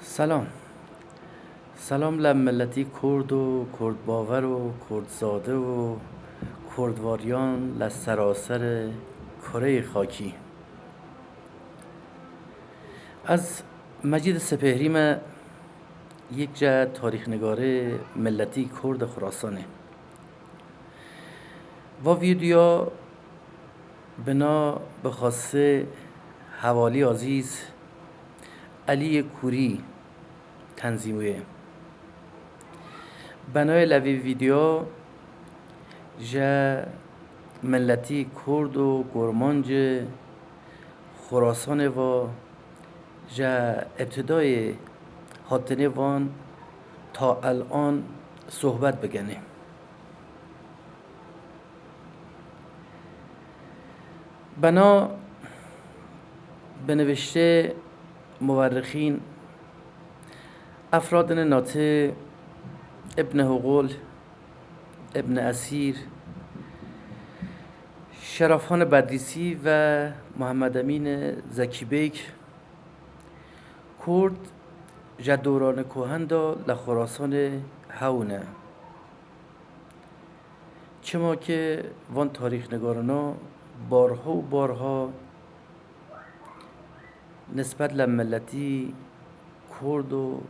سلام. سلام لملتی کرد و کرد باور و کرد زاده و کردواریان لسراسر کره خاکی. از مجید سپهریم یک جا تاریخ نگاره ملتی کرد خراسانه و ویدیو بنا به خاصه حوالی عزیز علی کوری تنظیمه بنای لوی ویدیو جا ملتی کرد و گرمانج خراسان و جا ابتدای هاتنه وان تا الان صحبت بگنه. بنا به نوشته مورخین افراد ناطق ابن حقول، ابن اسیر، شرافخان بدریسی و محمد امین زکی بیک کرد جا دوران کوهن دا لخراسان هونه، چما که وان تاریخ نگارنا بارها و بارها نسبت لملتی کرد و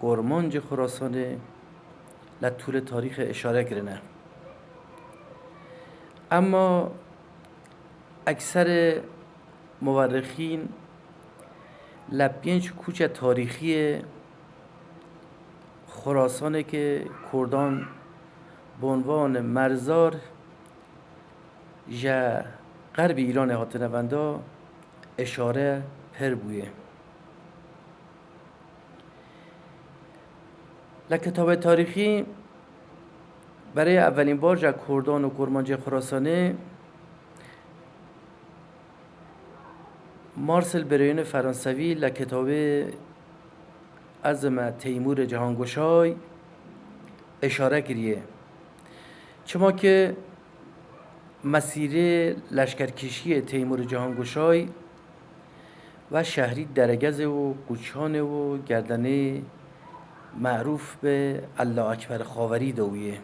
گرمانج خراسان لطول تاریخ اشاره کرنه. اما اکثر مورخین لپینج کوچ تاریخی خراسانه که کردان به عنوان مرزار یا غرب ایران هاتنوندا اشاره پر بویه. لکتاب تاریخی برای اولین بار جا کردان و گرمانج خراسانه مارسل بریون فرانسوی لکتاب عظم تیمور جهانگشای اشاره کریه، چما که مسیر لشکرکشی تیمور جهانگشای و شهری درگز و قوچان و گردنه معروف به الله اکبر خاوری دویه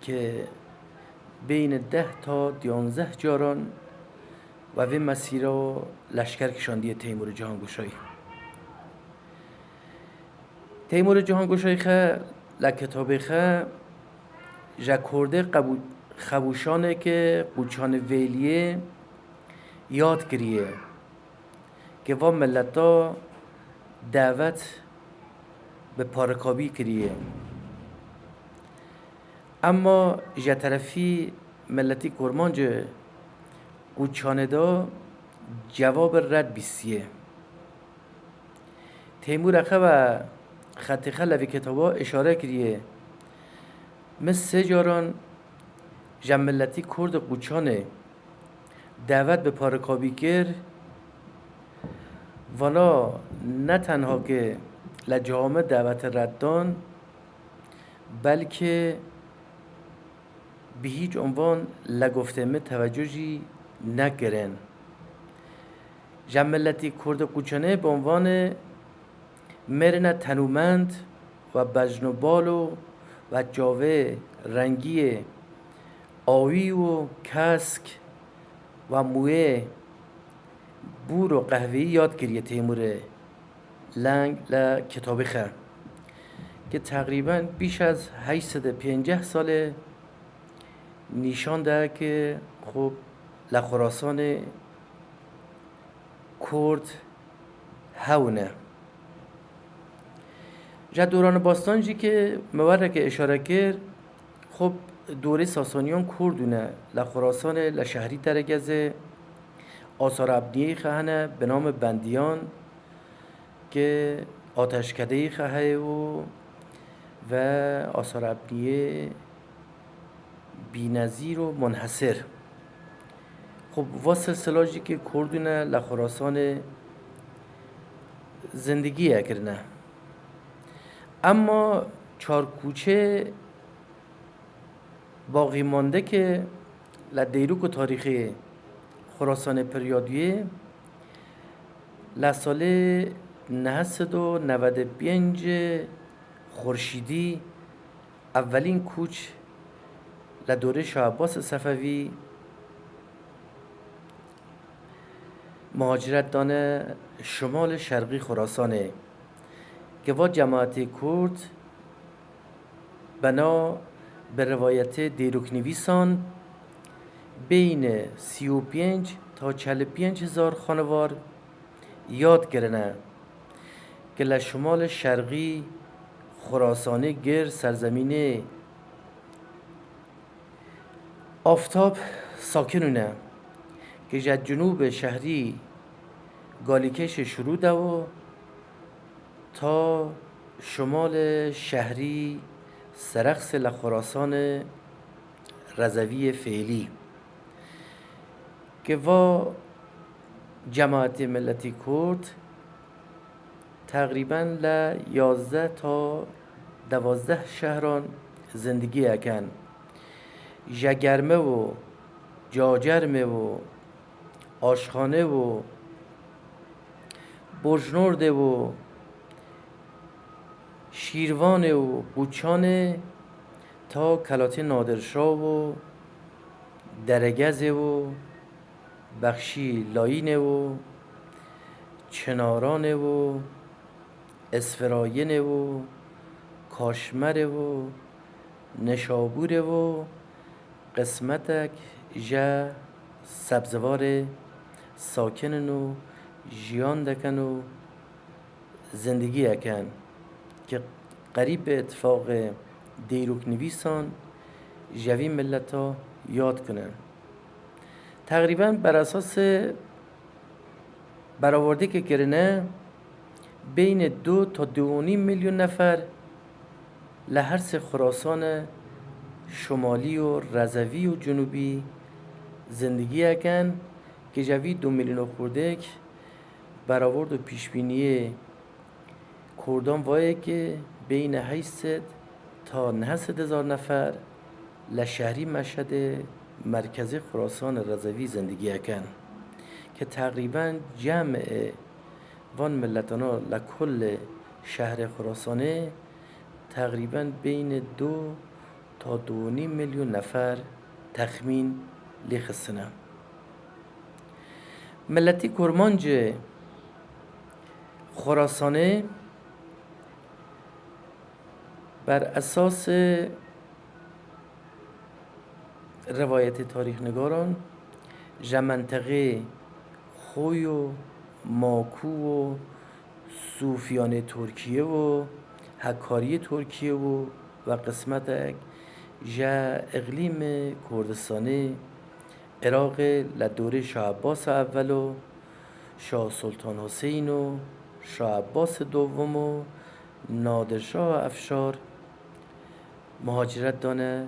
که بین 10 تا 11 جاران و وی مسیرا لشکر کشاندی تیمور جهانگشای. تیمور جهانگشای خه لکتاب خه جا کرده خبوشانه که قوچان ویلیه یاد کریه که و ملتا دعوت به پارکابی کریه. اما جا طرفی ملتی کرمانج قوچانه دا جواب رد بیسیه. تیمور اخه و خط خلوی کتابا اشاره کریه مثل 3 جاران جا ملتی کرد قوچانه دعوت به پارکابی کرد وانا نه تنها که لجامع دعوت ردان بلکه به هیچ عنوان لگفتمه توجهی نگرن. جملتی کرد قوچانه به عنوان مرن تنومند و بجنوبال و جاوه رنگی آوی و کسک و موه بور و قهوه‌ای یاد کریه تیمور لنگ کتاب خر که تقریبا بیش از 850 ساله نشان ده که خب لخراسان کرد هونه. جا دوران باستانجی که مورک اشاره کرد خب دوره ساسانیان کردونه لخراسان لشهری درگزه آثار ابنیه خهنه به نام بندیان که آتشکده خواهی و آثار ابنیه بی‌نظیر و منحصر. خب و سلسلاجی که کردونه لخراسان زندگی اکرنه. اما 4 کوچه باقی مانده که لدیروک و تاریخی خراسان پریادیه لساله 995 خورشیدی اولین کوچ لدوره شاه عباس صفوی مهاجرت دانه شمال شرقی خراسانه که با جماعت کرد بنا به روایت دیروک نویسان بین 35 تا 45 هزار خانوار یاد گرنه که لشمال شرقی خراسانه گر سرزمینه آفتاب ساکنونه که جد جنوب شهری گالیکش شروع ده و تا شمال شهری سرخس لخراسان رضوی فعلی که و جماعت ملتی کرد تقریبا 11 تا 12 شهران زندگی اکن جگرمه و جاجرمه و آشخانه و برجنورده و شیروان و بوچانه تا کلات نادرشاه و درگزه و بخشی لاینه و چنارانه و اسفراینه و کاشمره و نشابوره و قسمتک جا سبزوار ساکنن و جیان دکن و زندگی اکن که قریب به اتفاق دیروک نویسان جوی ملت ها یاد کنن. تقریبا بر اساس برآورده که کرنه بین 2 تا 2.5 میلیون نفر لحرس خراسان شمالی و رضوی و جنوبی زندگی اکن که جوی 2 میلیون خوردک برآورد و پیشبینی کردان وایه که بین 800 تا 900 هزار نفر لشهری مشهد مرکزی خراسان رضوی زندگی اکن که تقریبا جمع وان ملتانا لکل شهر خراسانه تقریبا بین 2 تا 2.5 میلیون نفر تخمین لیخستنه. ملتی کرمانج خراسانه بر اساس روایت تاریخ نگاران منطقه خوی و ماکو و صوفیان ترکیه و حکاری ترکیه و قسمت جا اقلیم کردستانه عراق لدوره شاه عباس اول و شاه سلطان حسین و شاه عباس دوم و نادرشاه افشار مهاجرت دانه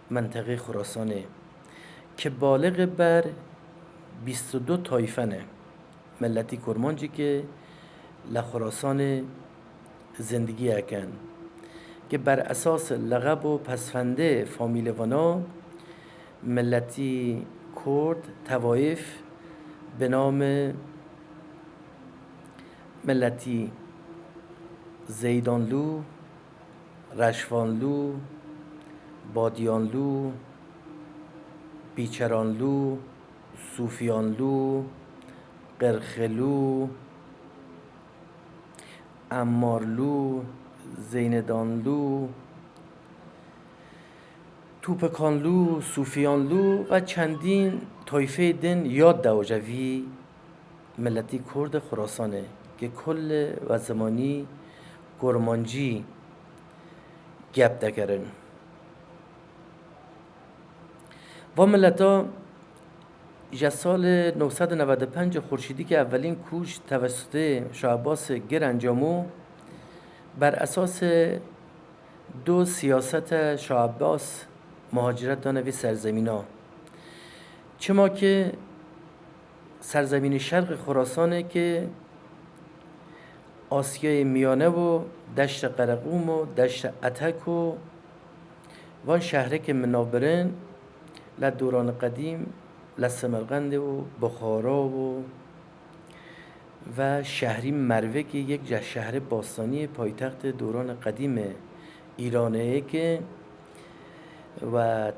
منطقه خراسانه که بالغ بر 22 طایفه ملتی کرمانجی که لخراسان زندگی اکن که بر اساس لقب و پسفنده فامیل وانا ملتی کرد توایف به نام ملتی زیدانلو، رشوانلو، بادیانلو، بیچرانلو، صوفیانلو، قرخلو، امارلو، زیندانلو، توپکانلو، صوفیانلو و چندین طایفه دین یاد دواجوی ملتی کرد خراسانه که کل و زمانی کرمانجی گپ دکرن و ملتا جا سال 995 خورشیدی که اولین کوچ توسط شاه عباس گر انجامو بر اساس 2 سیاست شاه عباس مهاجرت دانوی سرزمینا چما که سرزمین شرق خراسانه که آسیای میانه و دشت قرقوم و دشت اتک و وان شهره که منابرن لدوران قدیم لسمرقند و بخارا و شهری مروه که یک شهر باستانی پایتخت دوران قدیم ایرانه که و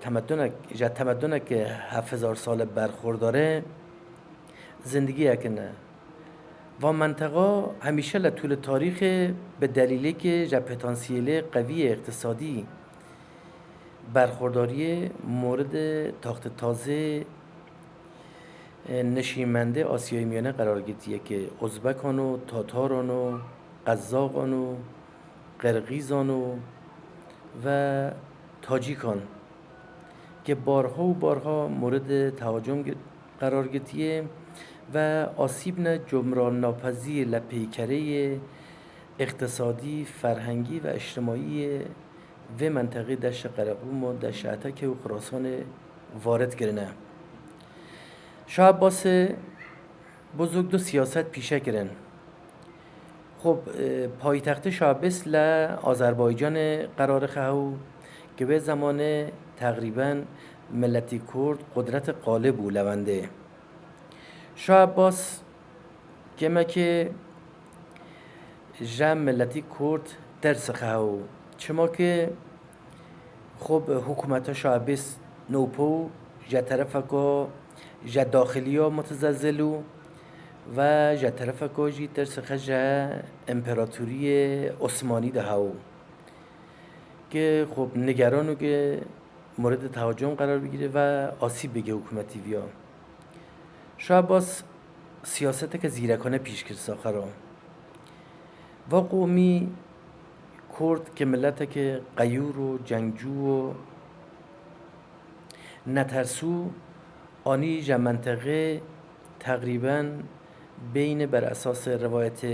تمدن که 7000 سال برخورداره زندگی اکنه و منطقه همیشه لطول تاریخ به دلیلی که پتانسیل قوی اقتصادی برخورداری مورد تاخت تازه نشیمنده آسیای میانه قرار گرفته که ازبکان و تاتاران و قزاقان و قرقیزان و تاجیکان که بارها مورد تهاجم قرار گرفته و آسیب نه جبران ناپذیر لپیکره اقتصادی، فرهنگی و اجتماعی و منطقه دشت قرقوم و دشت اتک و خراسان وارد کرنه. شاه عباس بزرگ دو سیاست پیشه کرن. خب پایتخت شاه عباس ل آذربایجان قرار خواهو که به زمان تقریبا ملتی کرد قدرت غالب و لونده. شاه عباس که جمع ملتی کرد درس خواهو چما که خب حکومت شاه عباس نوپو جا طرف که جا داخلی ها متزلزلو و جا طرف که جی درس خجا امپراتوری عثمانی ده هاو که خب نگرانو که مورد تهاجم قرار بگیره و آسیب بگه حکومتی بیا. شاه عباس سیاست که زیرکانه پیش کرد ساخرا و قومی کرد که ملت که غیور و جنگجو و نترسو آنی جا منطقه تقریبا بین بر اساس روایت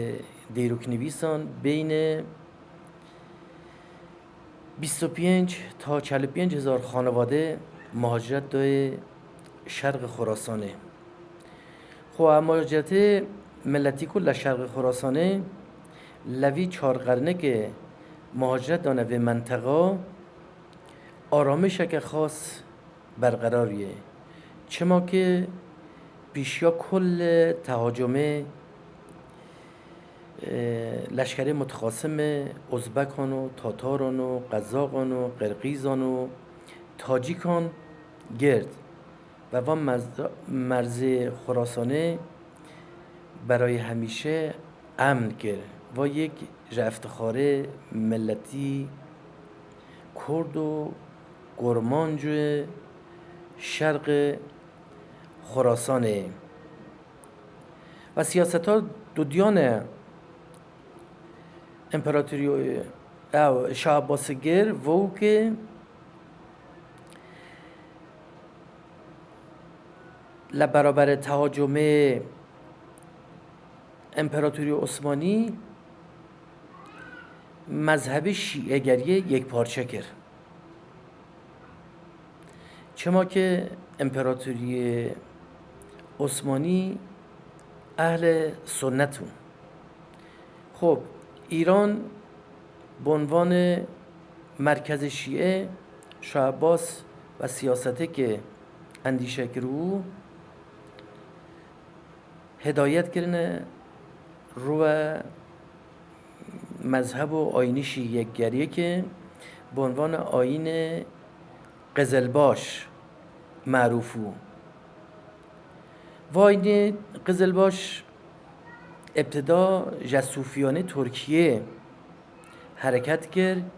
دیروک نویسان بین 25 تا 45 هزار خانواده مهاجرت دای شرق خراسانه. خب مهاجرت ملتی کل شرق خراسانه لوی 4 قرنه که مهاجرت دانه به منطقه آرامش که خاص برقراریه چما که پیشیا کل تهاجمه لشکری متخاصم ازبکان و تاتاران و قزاقان و قرقیزان و تاجیکان گرد و مرز خراسانه برای همیشه امن کرد و یک افتخار ملتی کرد و گرمانج شرق خراسانه و سیاست ها دو دیانه امپراتوری شاه عباس گر و که لبرابر تهاجم امپراتوری عثمانی مذهب شیعه گری یک پارچه کرد چما که امپراتوری عثمانی اهل سنتون. خب ایران به عنوان مرکز شیعه شاه عباس و سیاسته که اندیشه کرو هدایت کرنه رو مذهب و آیین شیعه گریه که به عنوان آیین قزلباش معروفو و آیین قزلباش ابتدا جسوفیانه ترکیه حرکت کرد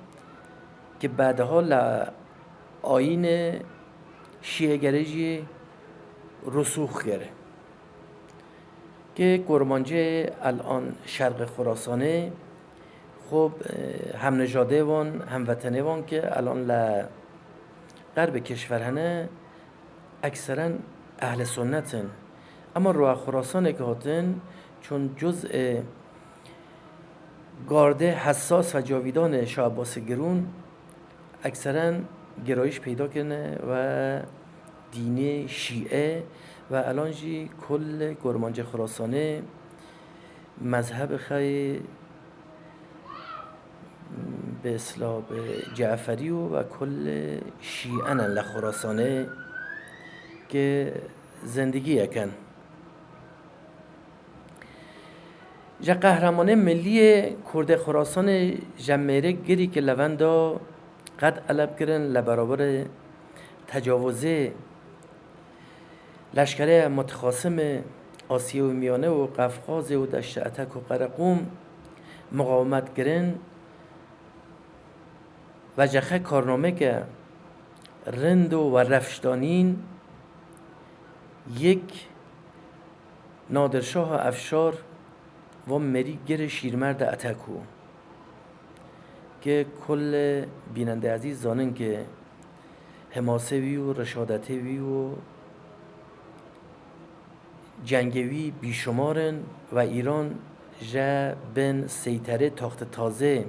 که بعدها آیین شیعه گرایی رسوخ کرد که کرمانجه الان شرق خراسانه خب هم نژاده وان هم وطنه وان که الان غرب کشورهنه اکثرا اهل سنتن اما روح خراسانه که هاتن چون جزء گارده حساس و جاویدان شاه عباس گرون اکثرا گرایش پیدا کنه و دین شیعه و الان جی کل کرمانجه خراسانه مذهب خی به اصطلاح جعفری و کل شیعه لخراسانه که زندگی یکن. جا قهرمانه ملی کرد خراسان جمیره گری که لوندا قد علب گرن لبرابر تجاوزه لشکره متخاصم آسیه و میانه و قفقاز و دشت اتک و قرقوم مقاومت گرن و جخه کارنامه که رند و رفشدانین یک نادرشاه افشار و مری گر شیرمرد اتکو که کل بیننده عزیز زانن که حماسه وی و رشادته وی و جنگوی بیشمارن و ایران جا بن سیطره تاخت تازه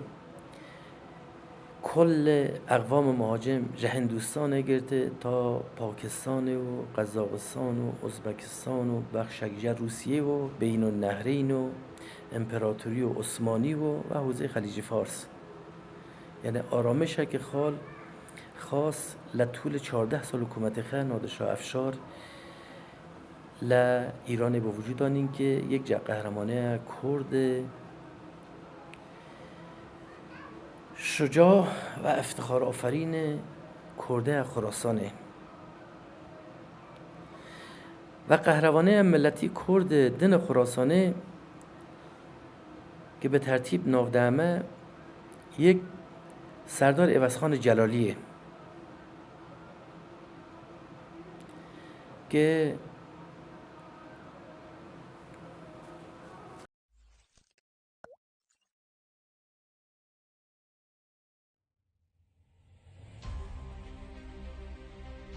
کل اقوام مهاجم جا هندوستان گرته تا پاکستان و قزاقستان و ازبکستان و بخشک جا روسیه و بین النهرین و امپراتوری و عثمانی و حوزه خلیج فارس. یعنی آرامش که خاص لطول 14 سال حکومت خیر نادرشاه افشار ل ایران با وجود دانین که یک جا قهرمانه کرد شجاع و افتخار آفرین کرده خراسانه و قهرمانه ملتی کرد دن خراسانه که به ترتیب ناودهمه یک سردار عوضخان جلالیه که